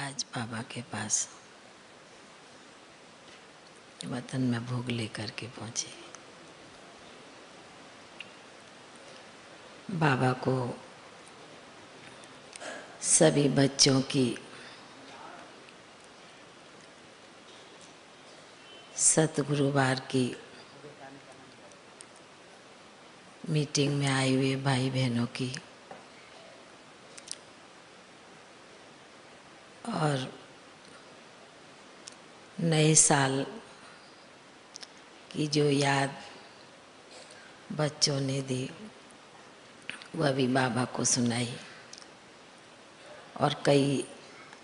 आज बाबा के पास वतन में भोग लेकर के पहुंचे। बाबा को सभी बच्चों की सतगुरुवार की मीटिंग में आए हुए भाई बहनों की और नए साल की जो याद बच्चों ने दी वह भी बाबा को सुनाई और कई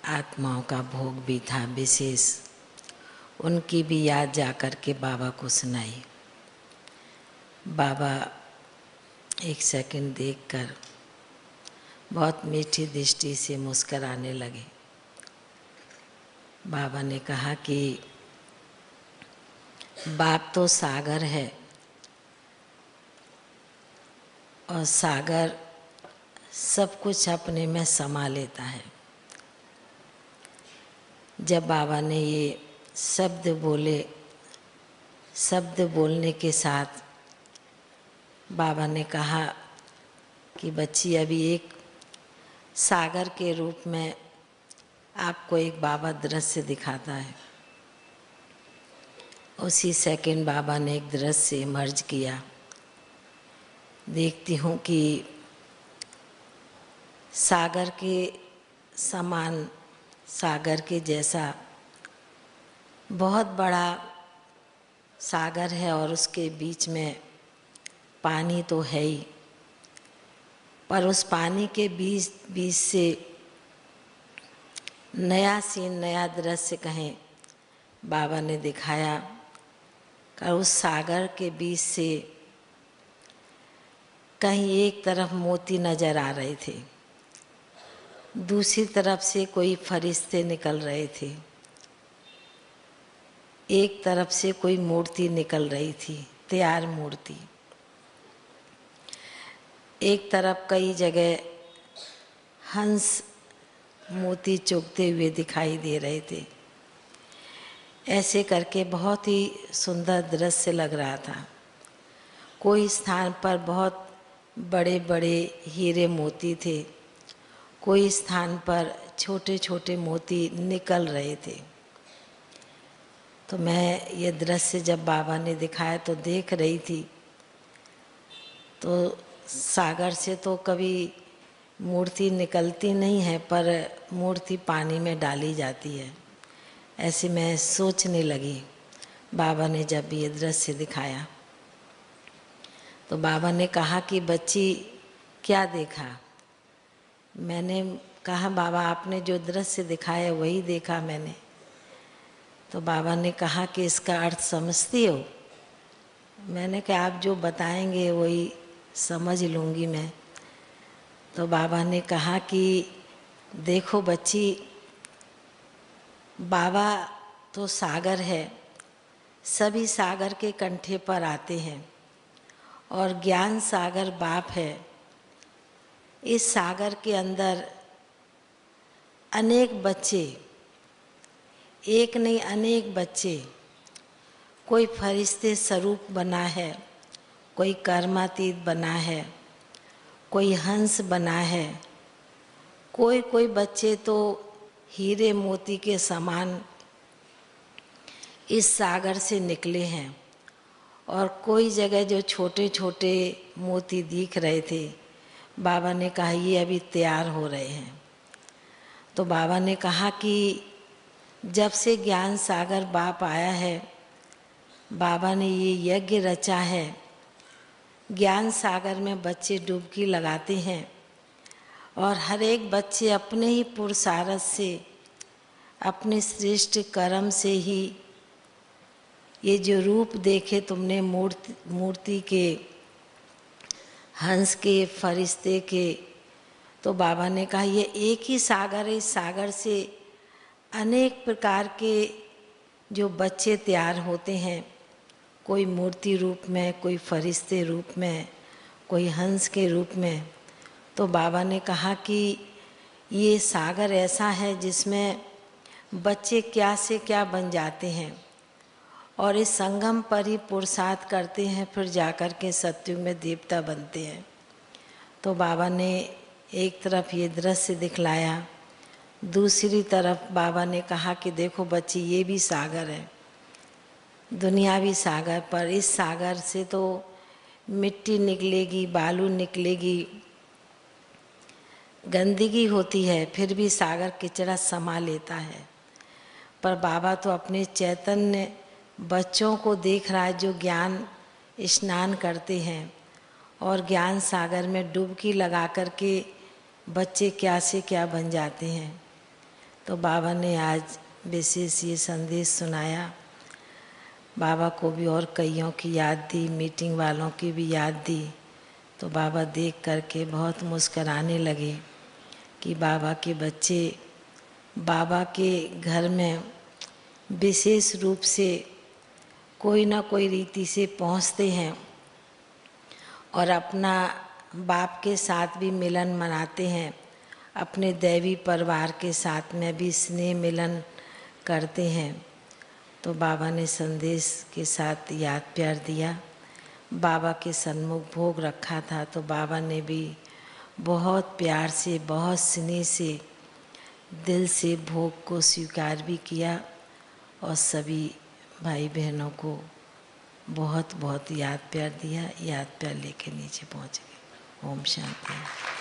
आत्माओं का भोग भी था विशेष, उनकी भी याद जाकर के बाबा को सुनाई। बाबा एक सेकंड देखकर बहुत मीठी दृष्टि से मुस्कराने लगे। बाबा ने कहा कि बाप तो सागर है और सागर सब कुछ अपने में समा लेता है। जब बाबा ने ये शब्द बोले, शब्द बोलने के साथ बाबा ने कहा कि बच्ची अभी एक सागर के रूप में आपको एक बाबा दृश्य दिखाता है। उसी सेकंड बाबा ने एक दृश्य इमर्ज किया। देखती हूँ कि सागर के समान, सागर के जैसा बहुत बड़ा सागर है और उसके बीच में पानी तो है ही, पर उस पानी के बीच से नया सीन, नया दृश्य कहें बाबा ने दिखाया कि उस सागर के बीच से कहीं एक तरफ मोती नजर आ रहे थे, दूसरी तरफ से कोई फरिश्ते निकल रहे थे, एक तरफ से कोई मूर्ति निकल रही थी, तैयार मूर्ति। एक तरफ कई जगह हंस मोती चुगते हुए दिखाई दे रहे थे। ऐसे करके बहुत ही सुंदर दृश्य लग रहा था। कोई स्थान पर बहुत बड़े बड़े हीरे मोती थे, कोई स्थान पर छोटे छोटे मोती निकल रहे थे। तो मैं ये दृश्य जब बाबा ने दिखाया तो देख रही थी, तो सागर से तो कभी मूर्ति निकलती नहीं है, पर मूर्ति पानी में डाली जाती है। ऐसे मैं सोचने लगी बाबा ने जब ये दृश्य दिखाया। तो बाबा ने कहा कि बच्ची क्या देखा? मैंने कहा बाबा आपने जो दृश्य दिखाया वही देखा मैंने। तो बाबा ने कहा कि इसका अर्थ समझती हो? मैंने कहा आप जो बताएंगे वही समझ लूँगी मैं। तो बाबा ने कहा कि देखो बच्ची, बाबा तो सागर है, सभी सागर के कंठे पर आते हैं और ज्ञान सागर बाप है। इस सागर के अंदर अनेक बच्चे, एक नहीं अनेक बच्चे, कोई फरिश्ते स्वरूप बना है, कोई कर्मातीत बना है, कोई हंस बना है, कोई बच्चे तो हीरे मोती के समान इस सागर से निकले हैं और कोई जगह जो छोटे छोटे मोती दिख रहे थे, बाबा ने कहा ये अभी तैयार हो रहे हैं। तो बाबा ने कहा कि जब से ज्ञान सागर बाप आया है, बाबा ने ये यज्ञ रचा है। ज्ञान सागर में बच्चे डुबकी लगाते हैं और हर एक बच्चे अपने ही पुरुषार्थ से, अपने श्रेष्ठ कर्म से ही ये जो रूप देखे तुमने मूर्ति के, हंस के, फरिश्ते के, तो बाबा ने कहा ये एक ही सागर है। इस सागर से अनेक प्रकार के जो बच्चे तैयार होते हैं, कोई मूर्ति रूप में, कोई फरिश्ते रूप में, कोई हंस के रूप में। तो बाबा ने कहा कि ये सागर ऐसा है जिसमें बच्चे क्या से क्या बन जाते हैं और इस संगम पर ही पुरुषार्थ करते हैं, फिर जाकर के सत्युग में देवता बनते हैं। तो बाबा ने एक तरफ ये दृश्य दिखलाया, दूसरी तरफ बाबा ने कहा कि देखो बच्ची, ये भी सागर है, दुनियावी सागर, पर इस सागर से तो मिट्टी निकलेगी, बालू निकलेगी, गंदगी होती है, फिर भी सागर किचड़ा समा लेता है। पर बाबा तो अपने चैतन्य बच्चों को देख रहा है जो ज्ञान स्नान करते हैं और ज्ञान सागर में डुबकी लगा करके बच्चे क्या से क्या बन जाते हैं। तो बाबा ने आज विशेष ये संदेश सुनाया। बाबा को भी और कईयों की याद दी, मीटिंग वालों की भी याद दी। तो बाबा देख करके बहुत मुस्कराने लगे कि बाबा के बच्चे बाबा के घर में विशेष रूप से कोई ना कोई रीति से पहुंचते हैं और अपना बाप के साथ भी मिलन मनाते हैं, अपने दैवी परिवार के साथ में भी स्नेह मिलन करते हैं। तो बाबा ने संदेश के साथ याद प्यार दिया। बाबा के सन्मुख भोग रखा था तो बाबा ने भी बहुत प्यार से, बहुत स्नेह से, दिल से भोग को स्वीकार भी किया और सभी भाई बहनों को बहुत बहुत याद प्यार दिया। याद प्यार लेके नीचे पहुँच गए। ओम शांति।